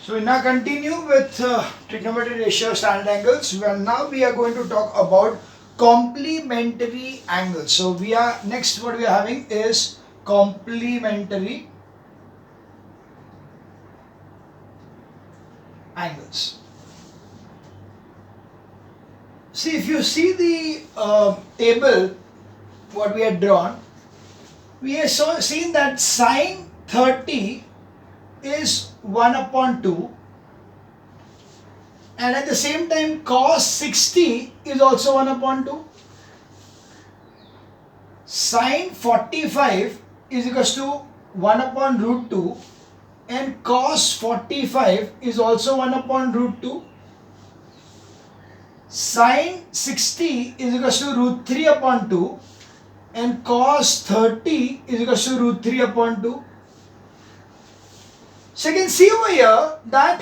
So we now continue with trigonometric ratio standard angles. Now we are going to talk about complementary angles. So we are next what we are having is complementary angles. See, if you see the table what we had drawn, we have seen that sine 30 is 1 upon 2, and at the same time cos 60 is also 1 upon 2. Sine 45 is equals to 1 upon root 2, and cos 45 is also 1 upon root 2. Sine 60 is equals to root 3 upon 2, and cos 30 is equals to root 3 upon 2. So you can see over here that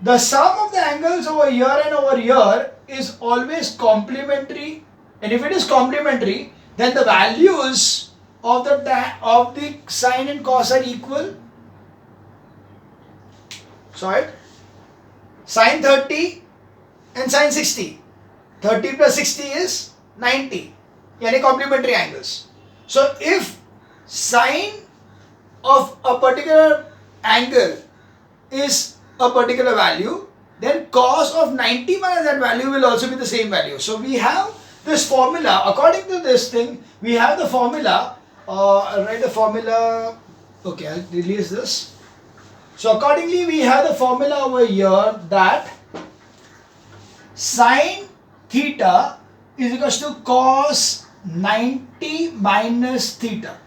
the sum of the angles over here and over here is always complementary, and if it is complementary, then the values of the sine and cos are equal. So right, sine 30 and sine 60, 30 plus 60 is 90, yani complementary angles. So if sine of a particular angle is a particular value, then cos of 90 minus that value will also be the same value. So we have this formula. According to this thing, we have the formula. Write the formula. Okay, I'll release this. So accordingly, we have the formula over here that sine theta is equals to cos 90 minus theta.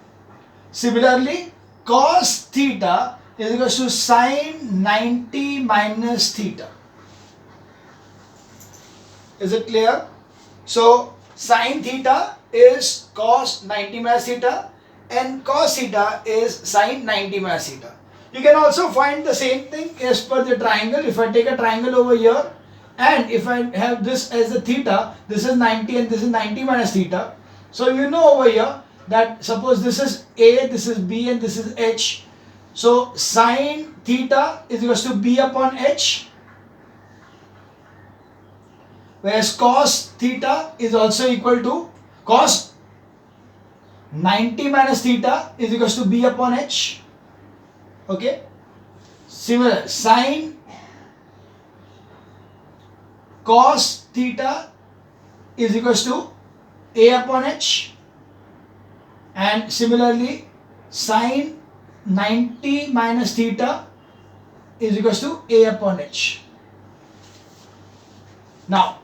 Similarly, cos theta is equals to sine 90 minus theta. Is it clear? So sine theta is cos 90 minus theta, and cos theta is sine 90 minus theta. You can also find the same thing as per the triangle. If I take a triangle over here, and if I have this as the theta, this is 90 and this is 90 minus theta. So you know over here that suppose this is A, this is B, and this is H. So sine theta is equals to B upon H, whereas cos theta is also equal to cos 90 minus theta is equals to B upon H. Okay. Similar, sine cos theta is equals to A upon H, and similarly sine 90 minus theta is equals to A upon H. Now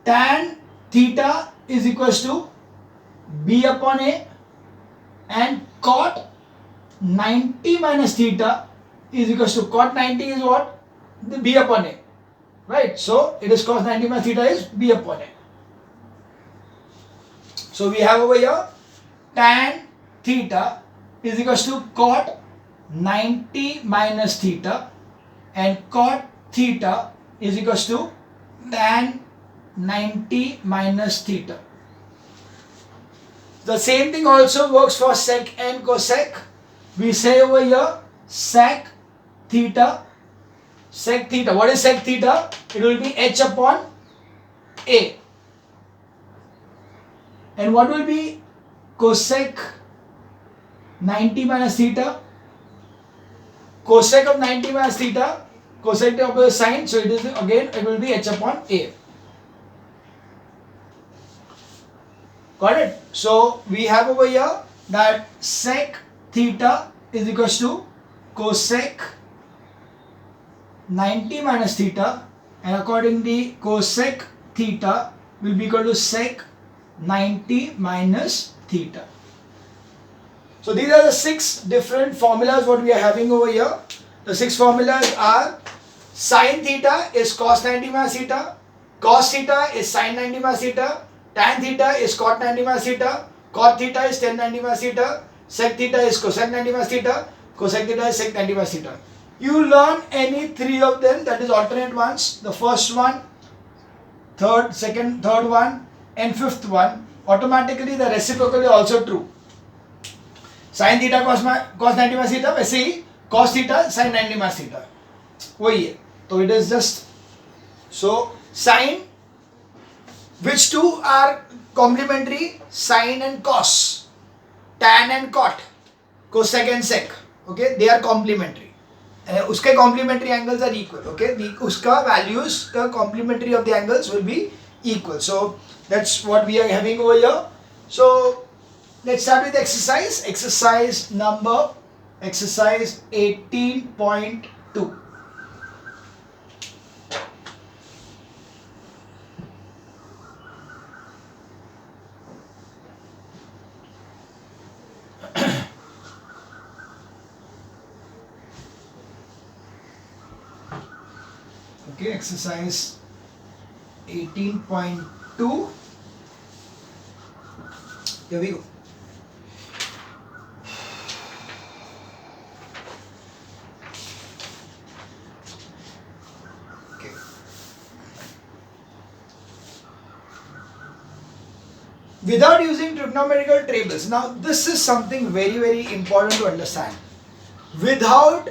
tan theta is equals to B upon A, and cot 90 minus theta is equals to cot 90 is what? The B upon A. Right? So it is cos 90 minus theta is B upon A. So we have over here tan theta is equals to cot 90 minus theta, and cot theta is equals to tan 90 minus theta. The same thing also works for sec and cosec. We say over here sec theta. Sec theta. What is sec theta? It will be H upon A. And what will be cosec 90 minus theta? Cosec of 90 minus theta, cosec of the sine, so it is again, it will be H upon A. Got it? So we have over here that sec theta is equals to cosec 90 minus theta, and accordingly cosec theta will be equal to sec 90 minus theta. So these are the 6 different formulas what we are having over here. The 6 formulas are sine theta is cos 90 minus theta, cos theta is sine 90 minus theta, tan theta is cot 90 minus theta, cot theta is tan 90 minus theta, sec theta is cosec 90 minus theta, cosec theta is sec 90 minus theta. You learn any 3 of them, that is alternate ones, the first one, third one, and fifth one. Automatically the reciprocal is also true. Sin theta cos 90 minus theta, वैसे ही cos theta sin 90 minus theta. वही है. तो it is just so sine, which two are complementary? Sine and cos, tan and cot, cosec and sec. Okay, they are complementary. उसके complementary angles are equal. Okay, उसका values का complementary of the angles will be equal. So that's what we are having over here. So let's start with exercise. Exercise 18.2. Okay, exercise 18.2. Here we go. Okay. Without using trigonometrical tables. Now this is something very, very important to understand. Without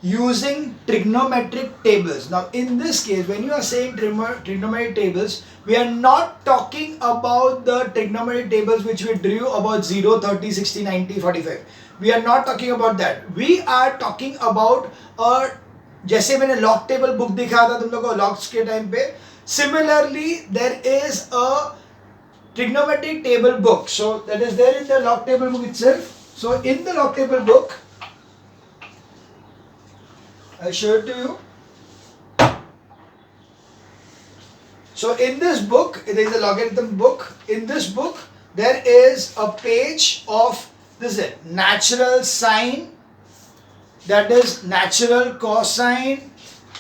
using trigonometric tables. Now in this case, when you are saying trigonometric tables, we are not talking about the trigonometric tables which we drew about 0, 30, 60, 90, 45. We are not talking about that. We are talking about a, जैसे मैंने log table book दिखाया था तुम लोगों को logs के time पे, similarly there is a trigonometric table book. So that is there in the log table book itself. So in the log table book, I'll show it to you. So in this book, there is a logarithm book. In this book, there is a page of this is it, natural sine, that is natural cosine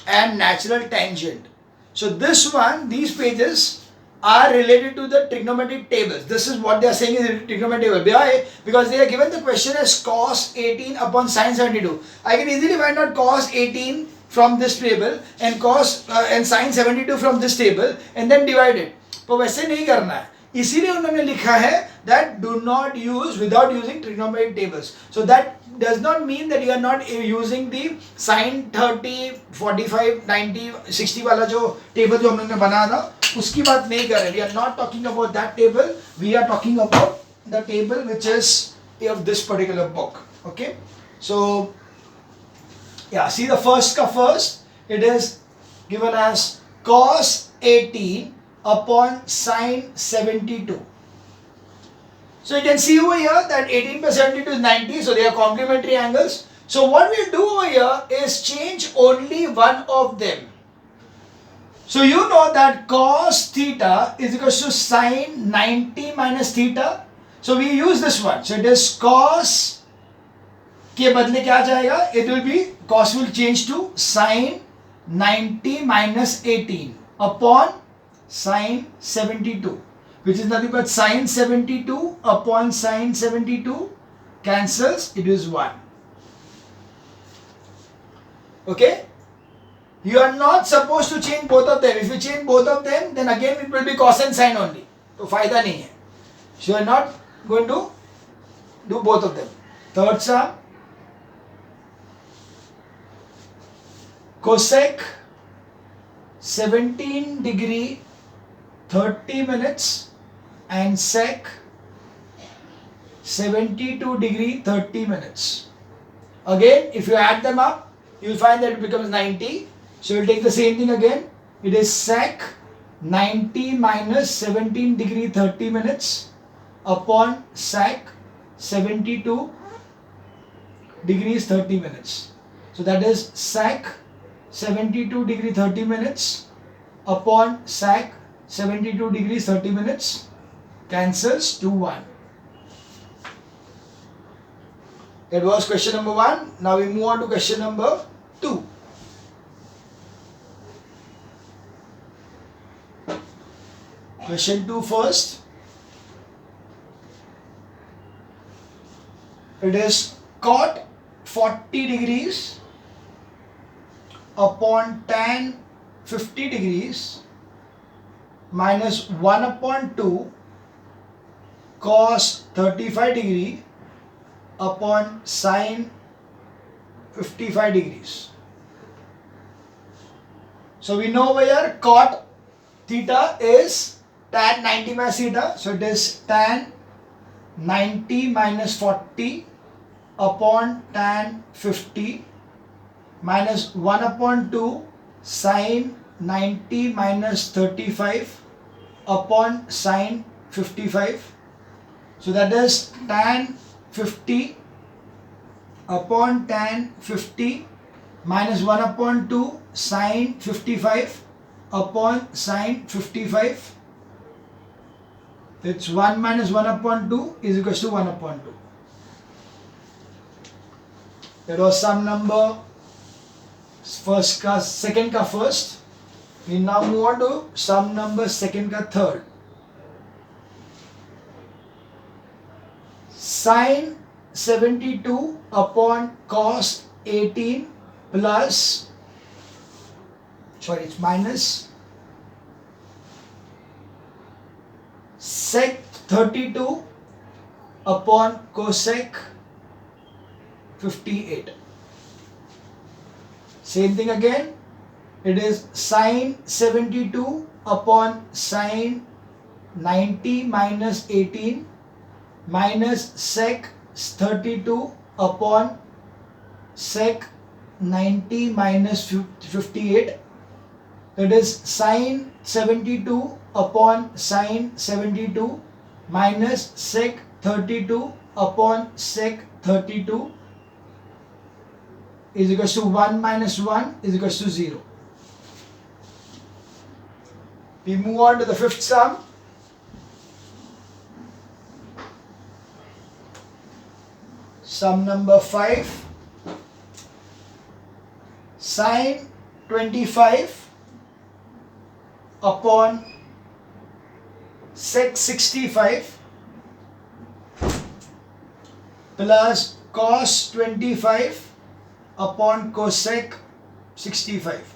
and natural tangent. So this one, these pages are related to the trigonometric tables. This is what they are saying is trigonometric table. Why? Because they are given the question as cos 18 upon sin 72. I can easily find out cos 18 from this table and cos and sin 72 from this table and then divide it. तो वैसे नहीं करना है. इसीलिए उन्होंने लिखा है that do not use without using trigonometric tables. So that does not mean that you are not using the sin 30, 45, 90, 60 वाला जो टेबल जो हमने बनाया था उसकी बात नहीं कर रहे. We are not talking about that table. We are talking about the table which is of this particular book. Okay. So yeah, see the first ka first. It is given as cos 18 upon sin 72. So you can see over here that 18 plus 72 is 90. So they are complementary angles. So what we'll do over here is change only one of them. So you know that cos theta is equal to sin 90 minus theta. So we use this one. So it is cos के बदले क्या जाएगा? It will be cos will change to sin 90 minus 18 upon sin 72, which is nothing but sin 72 upon sin 72 cancels. It is 1. Okay. You are not supposed to change both of them. If you change both of them, then again it will be cos and sin only. तो फायदा नहीं है. So you are not going to do both of them. Third sum, cosec 17 degree 30 minutes and sec 72 degree 30 minutes. Again, if you add them up, you will find that it becomes 90. So you will take the same thing again. It is sec 90 minus 17 degree 30 minutes upon sec 72 degrees 30 minutes. So that is sec 72 degree 30 minutes upon sec 72 degrees 30 minutes cancels to 1. That was question number 1. Now we move on to question number 2. Question 2 first. It is cot 40 degrees upon tan 50 degrees minus 1 upon 2 cos 35 degree upon sin 55 degrees. So we know over here cot theta is tan 90 minus theta. So it is tan 90 minus 40 upon tan 50 minus 1 upon 2 sin 90 minus 35 upon sin 55. So that is tan 50 upon tan 50 minus 1 upon 2 sin 55 upon sin 55. It's 1 minus 1 upon 2 is equals to 1 upon 2. That was sum number first ka second ka first. We now move on to sum number second ka third. Sin 72 upon cos 18 plus, sorry, it's minus sec 32 upon cosec 58. Same thing again. It is sin 72 upon sin 90 minus 18 minus sec 32 upon sec 90 minus 58. That is sin 72 upon sin 72 minus sec 32 upon sec 32 is equals to 1 minus 1 is equals to 0. We move on to the fifth sum. Sum number 5. Sin 25 upon sec 65 plus cos 25 upon cosec 65.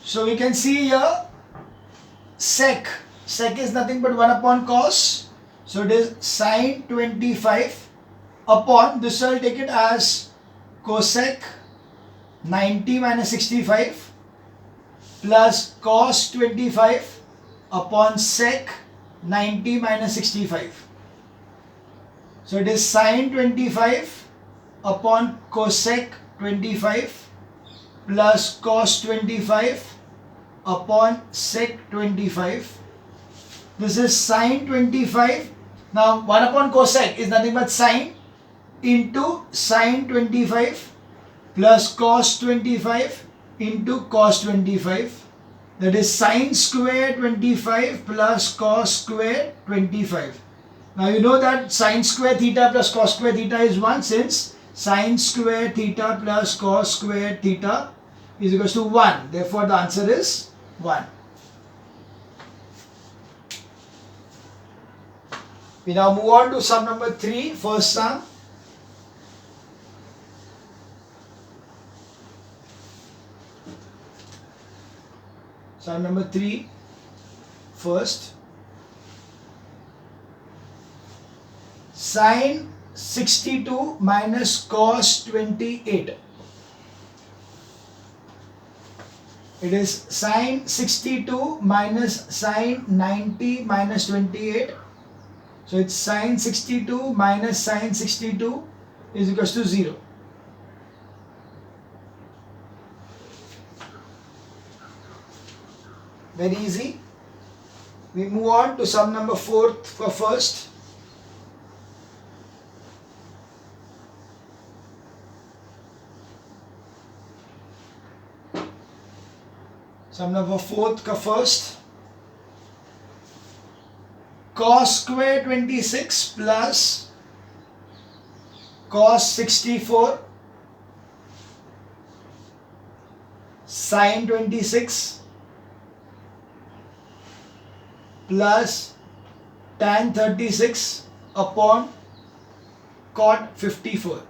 So we can see here sec is nothing but 1 upon cos. So it is sin 25 upon, this I'll take it as cosec 90 minus 65 plus cos 25 upon sec 90 minus 65. So it is sin 25 upon cosec 25 plus cos 25 upon sec 25. This is sin 25. Now 1 upon cosec is nothing but sin into sin 25 plus cos 25 into cos 25. That is sin square 25 plus cos square 25. Now you know that sin square theta plus cos square theta is 1, since sin square theta plus cos square theta is equals to 1. Therefore the answer is 1. We now move on to sum number 3, first sum. Sum number 3, first. Sin 62 minus cos 28. It is sin 62 minus sin 90 minus 28. So it's sin 62 minus sin 62 is equals to 0. Very easy. We move on to sum number 4 for first. Sum number 4th का first. Cos square 26 plus cos 64 sin 26 plus tan 36 upon cot 54.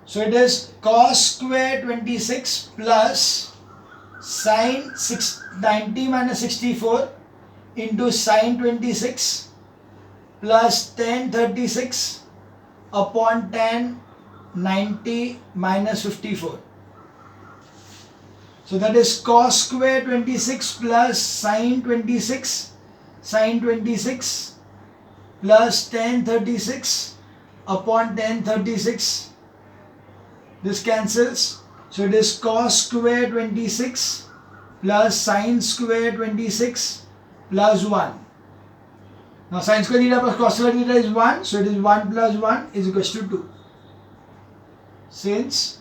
So it is cos square 26 plus sin 90 minus 64 into sin 26 plus tan 36 upon tan 90 minus 54. So that is cos square 26 plus sin 26 plus tan 36 upon tan 36. This cancels. So it is cos square 26 plus sin square 26 plus 1. Now sin square theta plus cos square theta is 1. So it is 1 plus 1 is equals to 2. Since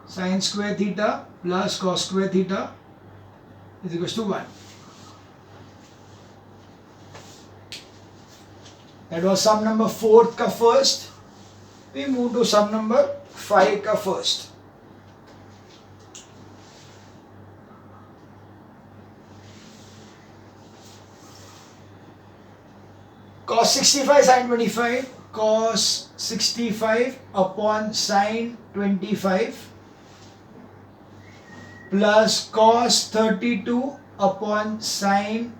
sin square theta plus cos square theta is equals to 1. That was sum number 4 ka first. We move to sum number 5 ka first. Cos 65 sin 25, cos 65 upon sin 25 plus cos 32 upon sin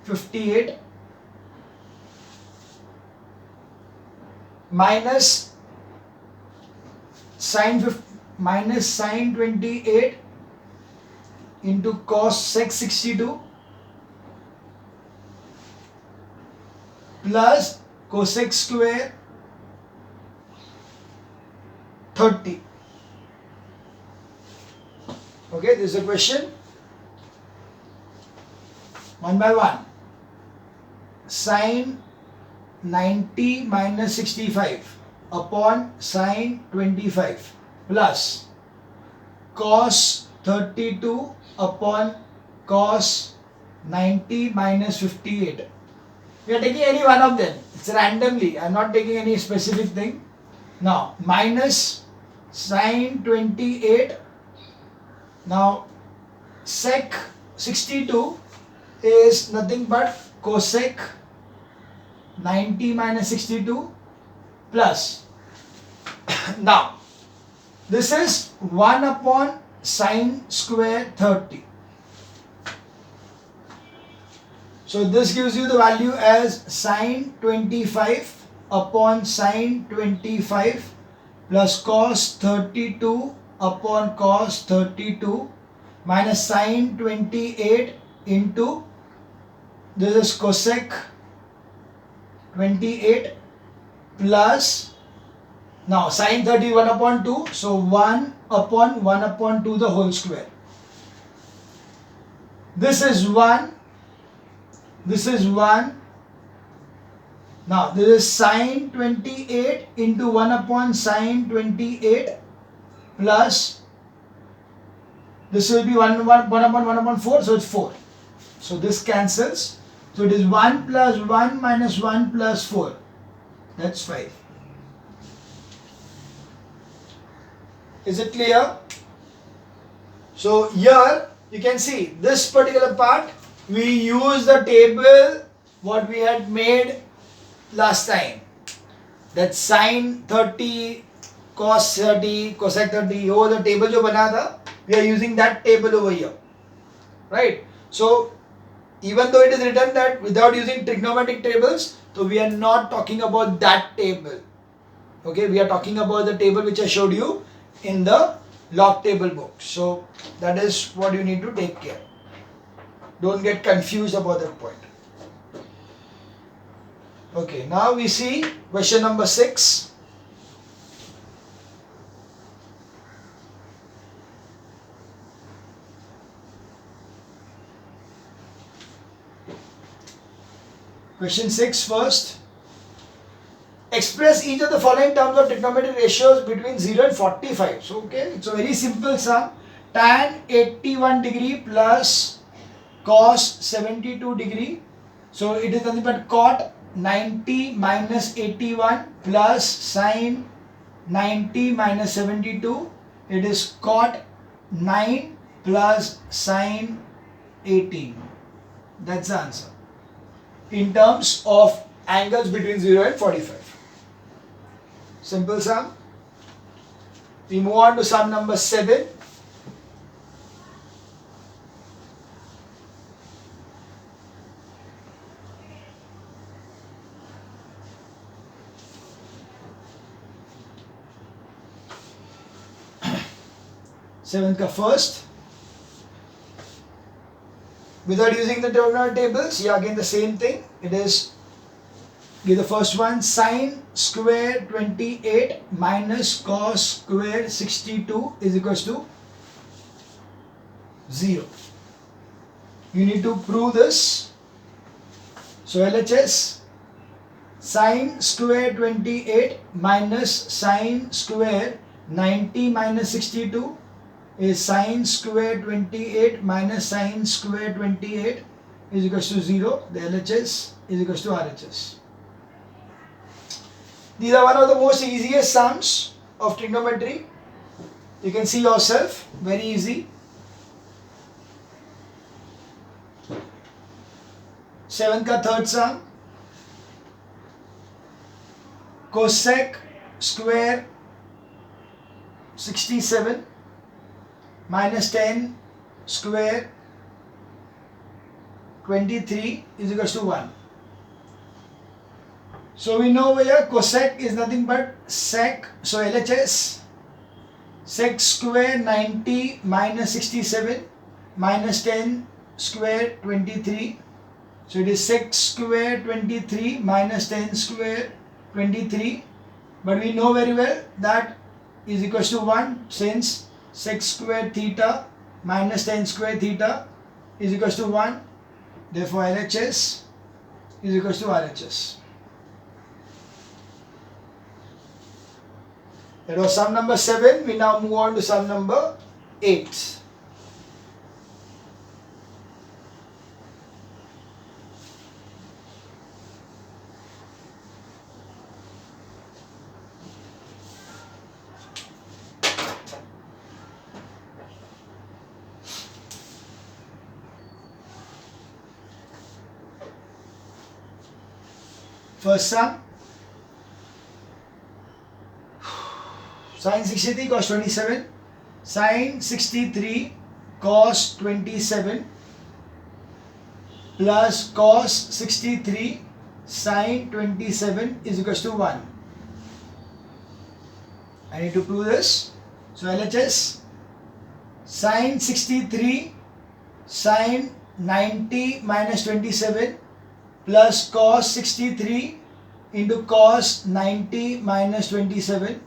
58 minus sin 28 into cos sec 62 plus cosec square 30. Okay, this is a question. One by one. Sin 90 minus 65 upon sin 25 plus cos 32 upon cos 90 minus 58. We are taking any one of them. It's randomly. I am not taking any specific thing. Now, minus sin 28. Now, sec 62 is nothing but cosec 90 minus 62 plus. Now, this is 1 upon sin square 30. So this gives you the value as sin 25 upon sin 25 plus cos 32 upon cos 32 minus sin 28 into, this is cosec 28 plus, now sin 31 upon 2, so 1 upon 2 the whole square. This is 1. This is 1. Now this is sin 28 into 1 upon sin 28 plus, this will be 1 upon 1 upon 4, so it's 4. So this cancels. So it is 1 plus 1 minus 1 plus 4. That's 5. Is it clear? So here you can see this particular part. We use the table what we had made last time. That sin 30, cos 30, cosec 30. Oh, the table jo bana tha, we are using that table over here. Right? So, even though it is written that without using trigonometric tables, so we are not talking about that table. Okay, we are talking about the table which I showed you in the log table book. So, that is what you need to take care. Don't get confused about that point. Okay, now we see question number 6. Question 6 first. Express each of the following terms of trigonometric ratios between 0 and 45. So, okay, it's a very simple sum. Tan 81 degree plus cos 72 degree. So it is nothing but cot 90 minus 81 plus sin 90 minus 72. It is cot 9 plus sin 18. That's the answer. In terms of angles between 0 and 45. Simple sum. We move on to sum number 7. 7th का first. Without using the terminal tables, yeah, again the same thing. It is, give the first one, sine square 28 minus cos square 62 is equals to 0. You need to prove this. So LHS, sine square 28 minus sine square 90 minus 62 is sine square 28 minus sine square 28 is equals to 0. The LHS is equals to RHS. These are one of the most easiest sums of trigonometry. You can see yourself, very easy. 7th का third sum, cosec square 67 minus 10 square 23 is equals to 1. So we know here cosec is nothing but sec. So LHS, sec square 90 minus 67 minus 10 square 23. So it is sec square 23 minus 10 square 23. But we know very well that is equals to 1, since sec square theta minus 10 square theta is equals to 1. Therefore LHS is equals to RHS. That was sum number 7. We now move on to sum number 8. First sum, sin 63 cos 27, sin 63 cos 27 plus cos 63 sin 27 is equals to 1. I need to prove this. So LHS, sin 63 sin 90 minus 27 plus cos 63 into cos 90 minus 27.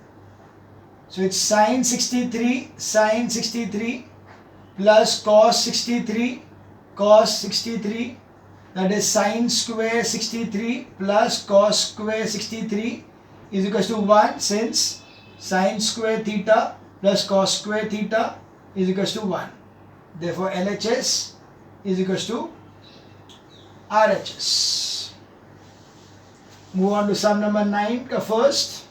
So it's sin 63 plus cos 63 cos 63, that is sin square 63 plus cos square 63 is equals to 1, since sin square theta plus cos square theta is equals to 1. Therefore LHS is equals to RHS. Move on to sum number 9 का first.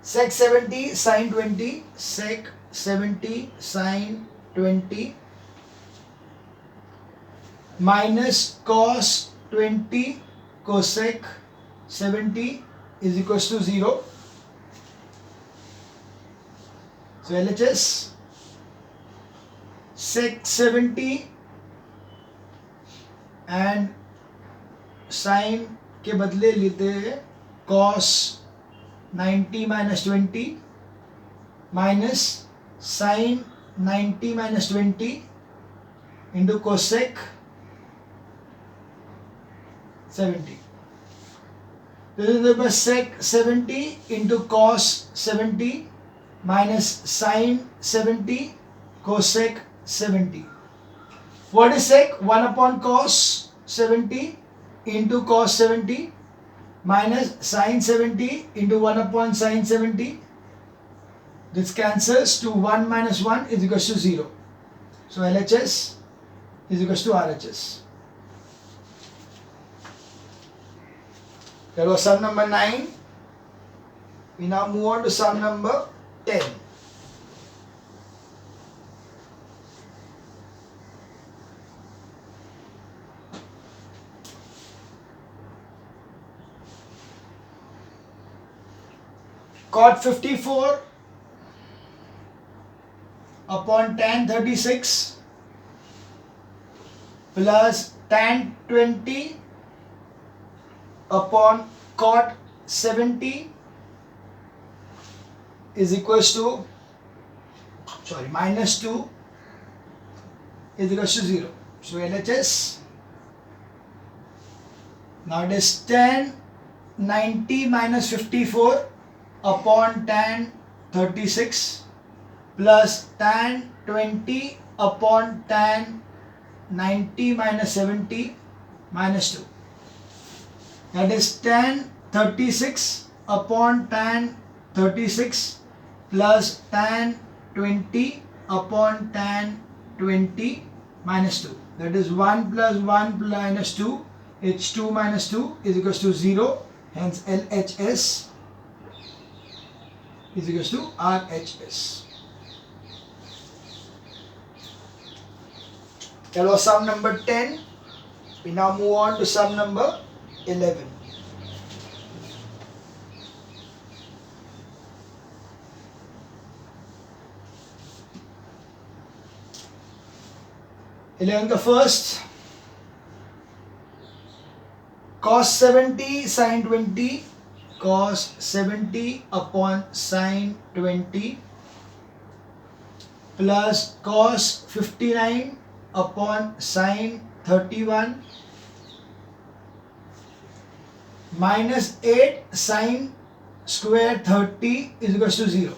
Sec 70 sin 20, sec 70 sin 20 minus cos 20 cosec 70 is equals to 0. So LHS, sec 70 and sin के बदले लेते हैं cos 90 minus 20 minus sin 90 minus 20 into cosec 70. This is the sec 70 into cos 70 minus sin 70 cosec 70. What is sec? 1 upon cos 70 into cos 70 minus sin 70 into 1 upon sin 70. This cancels to 1 minus 1 is equals to 0. So LHS is equals to RHS. That was sum number 9. We now move on to sum number 10. Cot 54 upon tan 36 plus tan 20 upon cot 70 is equals to, minus 2 is equals to 0. So LHS, now it is tan 90 minus 54 upon tan 36 plus tan 20 upon tan 90 minus 70 minus 2. That is tan 36 upon tan 36 plus tan 20 upon tan 20 minus 2. That is 1 plus 1 minus 2. It's 2 minus 2 is equals to 0. Hence LHS is equals to RHS. That was sum number 10. We now move on to sum number 11. The first, cos 70 sin 20, cos 70 upon sin 20 plus cos 59 upon sin 31 minus 8 sin square 30 is equals to 0.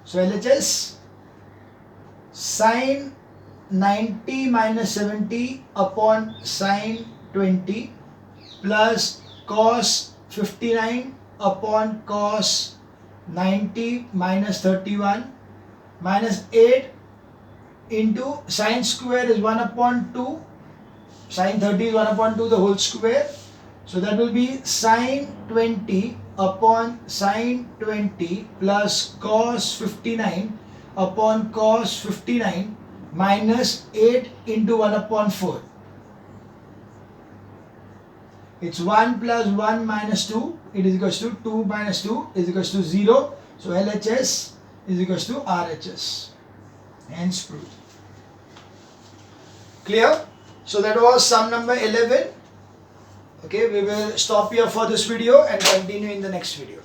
So LHS, sin 90 minus 70 upon sin 20 plus cos 59 upon cos 90 minus 31 minus 8 into sin square is 1 upon 2, sin 30 is 1 upon 2 the whole square. So that will be sin 20 upon sin 20 plus cos 59 upon cos 59 minus 8 into 1 upon 4. It's 1 plus 1 minus 2, it is equals to 2 minus 2 is equals to 0. So LHS is equals to RHS. Hence proved. Clear? So that was sum number 11. Okay, we will stop here for this video and continue in the next video.